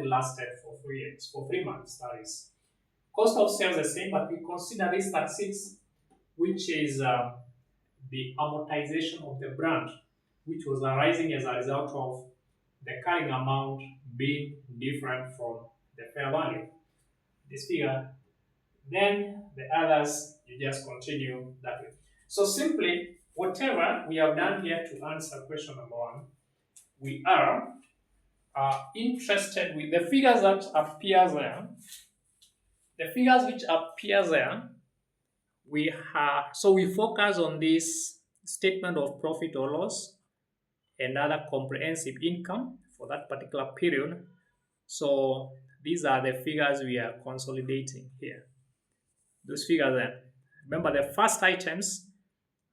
S1: lasted for 3 years, for 3 months. That is, cost of sales the same, but we consider this 36, which is the amortization of the brand, which was arising as a result of the carrying amount being different from the fair value. This figure, then the others, you just continue that way. So simply, whatever we have done here to answer question number 1, we are interested with the figures that appear there. The figures which appear there, so we focus on this statement of profit or loss and other comprehensive income for that particular period. So these are the figures we are consolidating here. Those figures there. Remember, the first items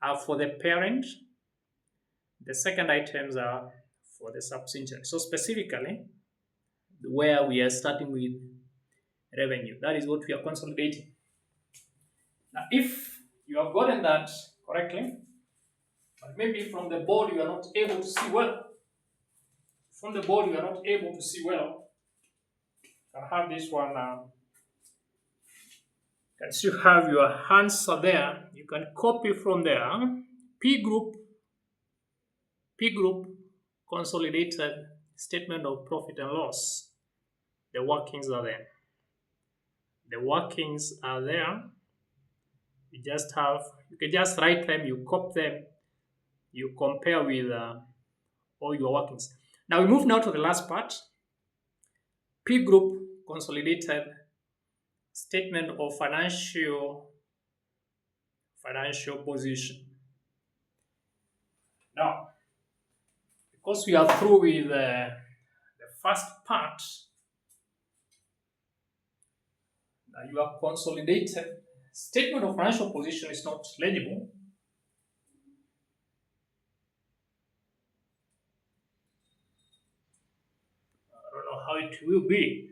S1: are for the parent. The second items are for the subsidiary. So specifically, where we are starting with revenue, that is what we are consolidating. Now, if you have gotten that correctly, but maybe from the board you are not able to see well. From the board you are not able to see well. You can have this one. You can still have your answer there. You can copy from there. P group consolidated statement of profit and loss. The workings are there. The workings are there. You can just write them, you copy them, you compare with all your workings. Now we move now to the last part. P group consolidated statement of financial position. Now, because we are through with the first part, your consolidated statement of financial position is not legible. I don't know how it will be.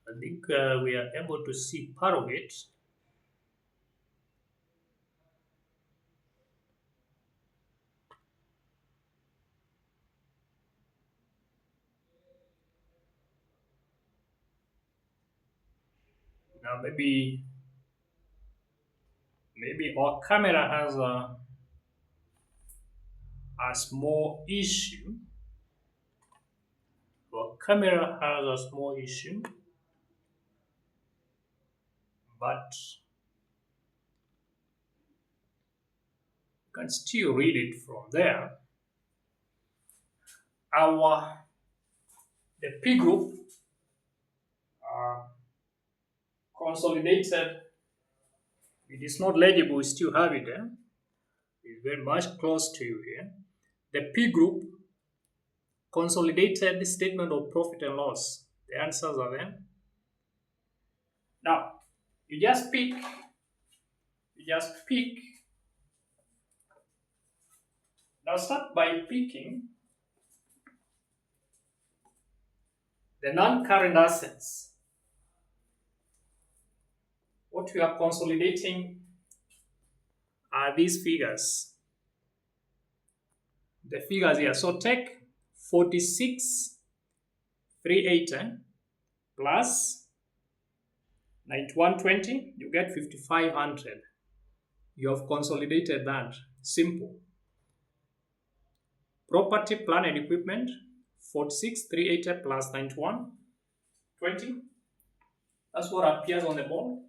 S1: I think we are able to see part of it. Now maybe our camera has a small issue. Our camera has a small issue, but you can still read it from there. The P group consolidated. It is not legible, we still have it there. It's very much close to you here. The P group consolidated statement of profit and loss. The answers are there. Now, you just pick. Now start by picking the non-current assets. What we are consolidating are these figures. The figures here. So take 46,380 plus 9120, you get 5,500. You have consolidated that. Simple. Property, plant and equipment, 46,380 plus 91, 20. That's what appears on the board.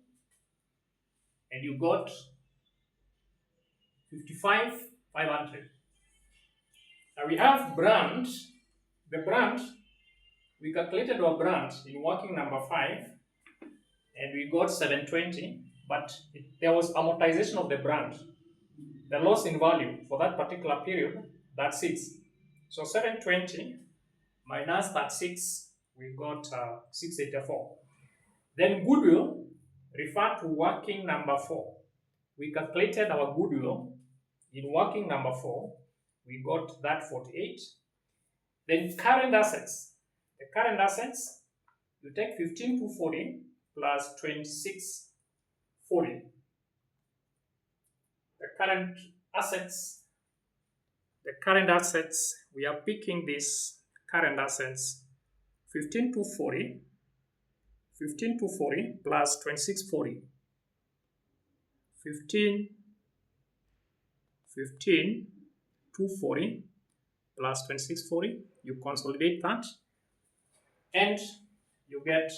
S1: And you got 55,500. Now we have brand. The brand, we calculated our brand in working number 5 and we got 720, but there was amortization of the brand. The loss in value for that particular period, that's 6. So 720 minus that 6, we got 684. Then goodwill, refer to working number 4. We calculated our goodwill in working number 4. We got that 48. Then current assets. The current assets, you take 15,240 plus 2640. The current assets, we are picking this current assets 15,240 plus 2640. 15,240 plus 2640. You consolidate that and you get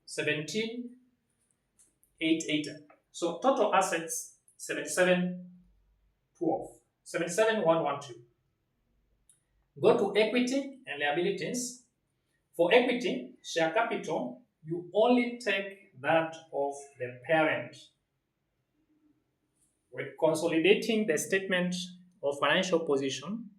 S1: 17,880. So total assets 77,112. Go to equity and liabilities. For equity, share capital, you only take that of the parent. When consolidating the statement of financial position,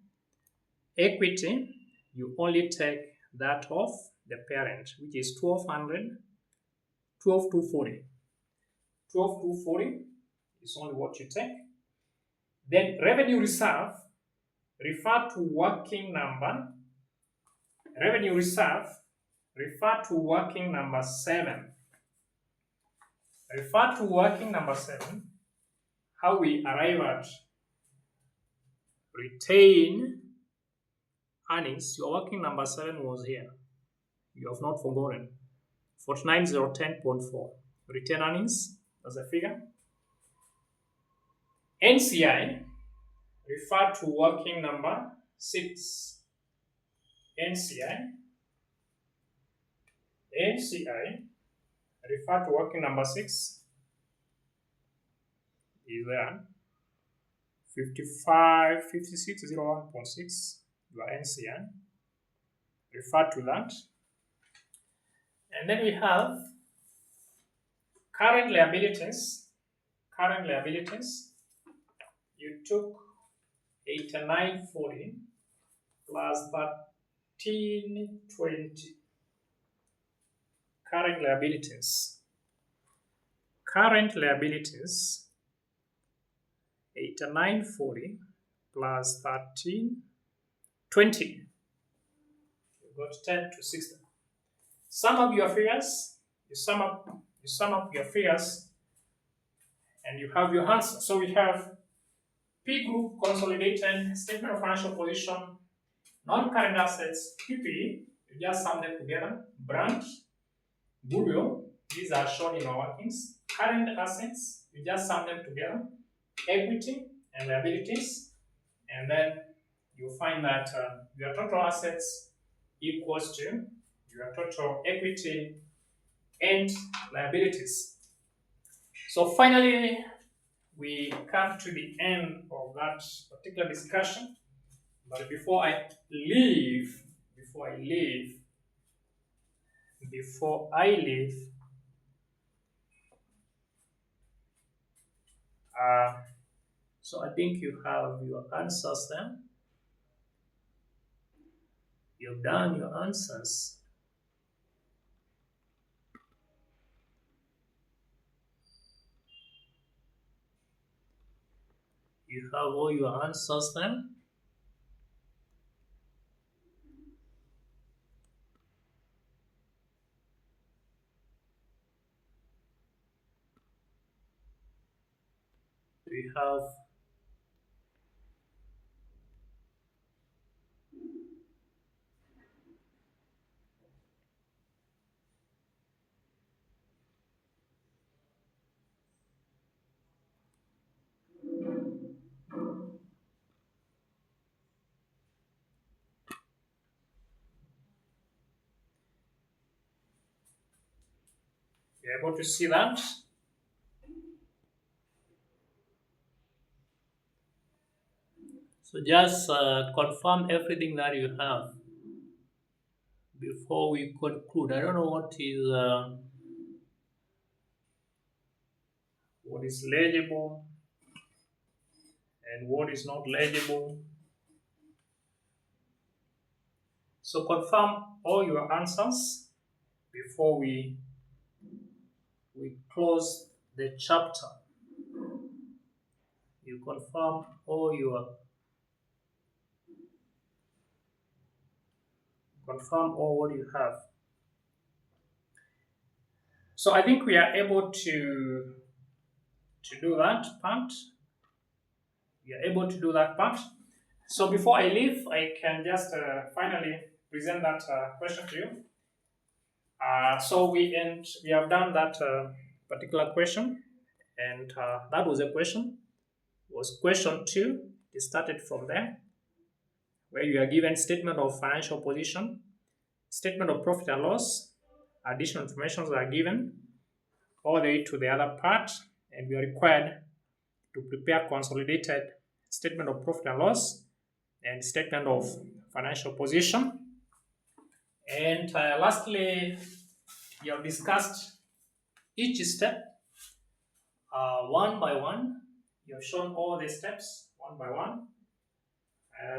S1: equity, you only take that of the parent, which is 12,240. 12,240 is only what you take. Then revenue reserve, refer to working number. Revenue reserve, refer to working number 7. Refer to working number 7. How we arrive at retain earnings. Your working number 7 was here. You have not forgotten. 49,010.4. Retain earnings as a figure. NCI, refer to working number 6. NCI, refer to working number 6 is there. 56,01.6, your NCI. Refer to that. And then we have current liabilities. Current liabilities, you took 8940 plus 1320. Current liabilities. Current liabilities, 8940 plus 1320. You got 10 to 60. Sum up your figures. You sum up your figures, and you have your answer. So we have P group consolidated statement of financial position, non-current assets, PPE. You just sum them together. Brand, goodwill. These are shown in our workings. Current assets. You just sum them together. Equity and liabilities, and then you find that your total assets equals to your total equity and liabilities. So finally, we come to the end of that particular discussion. But before I leave, so I think you have your answers there. You've done your answers. You have all your answers there. We have You're able to see that. So just confirm everything that you have before we conclude. I don't know what is legible and what is not legible. So confirm all your answers before we close the chapter. You confirm all what you have. So I think we are able to do that part. We are able to do that part. So before I leave, I can just finally present that question to you. So we have done that particular question, and that was a question. Was question two. It started from there, where you are given statement of financial position, statement of profit and loss, additional information are given all the way to the other part, and we are required to prepare consolidated statement of profit and loss and statement of financial position. And lastly, we have discussed each step one by one. You have shown all the steps one by one,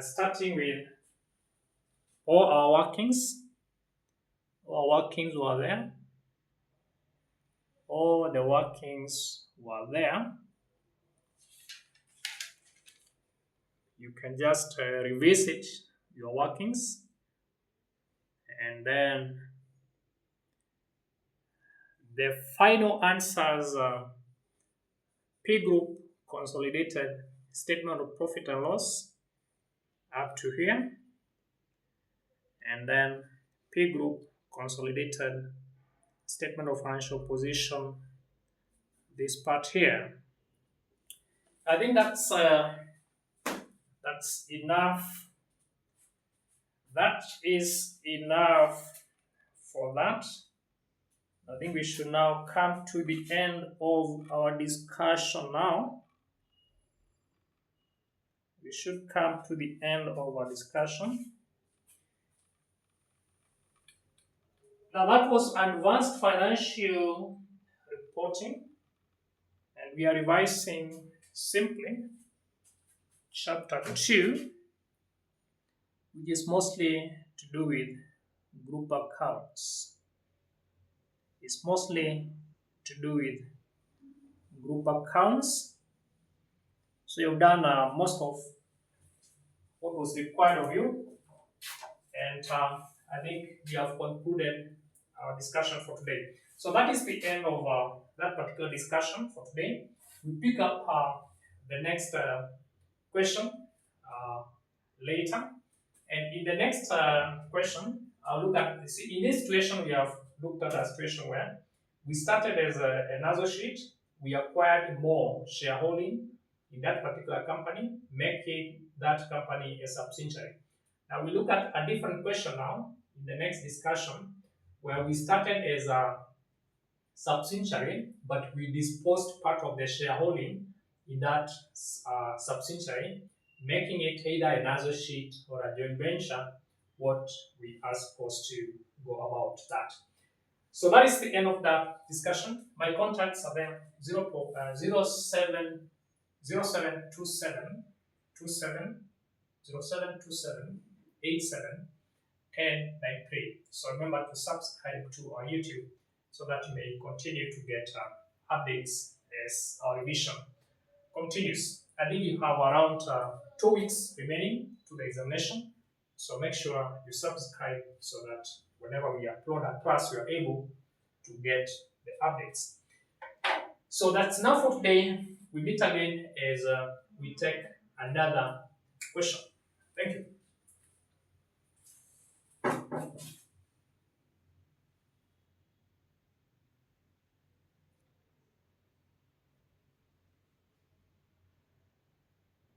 S1: starting with all our workings. All our workings were there. All the workings were there. You can just revisit your workings, and then the final answers P group consolidated statement of profit and loss up to here, and then P group consolidated statement of financial position, this part here. I think that's enough. That is enough for that. I think we should now come to the end of our discussion now. We should come to the end of our discussion. Now that was advanced financial reporting, and we are revising simply chapter 2, which is mostly to do with group accounts. It's mostly to do with group accounts. So you've done most of what was required of you, and I think we have concluded our discussion for today. So that is the end of that particular discussion for today. We pick up the next question uh, later, and in the next question, I'll look at. See, in this situation, we have looked at a situation where we started as an associate, we acquired more shareholding in that particular company, making that company a subsidiary. Now we look at a different question now in the next discussion, where we started as a subsidiary, but we disposed part of the shareholding in that subsidiary, making it either an associate or a joint venture, what we are supposed to go about that. So that is the end of that discussion. My contacts are there 0727 1093. So remember to subscribe to our YouTube so that you may continue to get updates as our revision continues. I think you have around 2 weeks remaining to the examination. So make sure you subscribe so that whenever we upload a class, you are able to get the updates. So that's enough for today. We meet again as we take another question.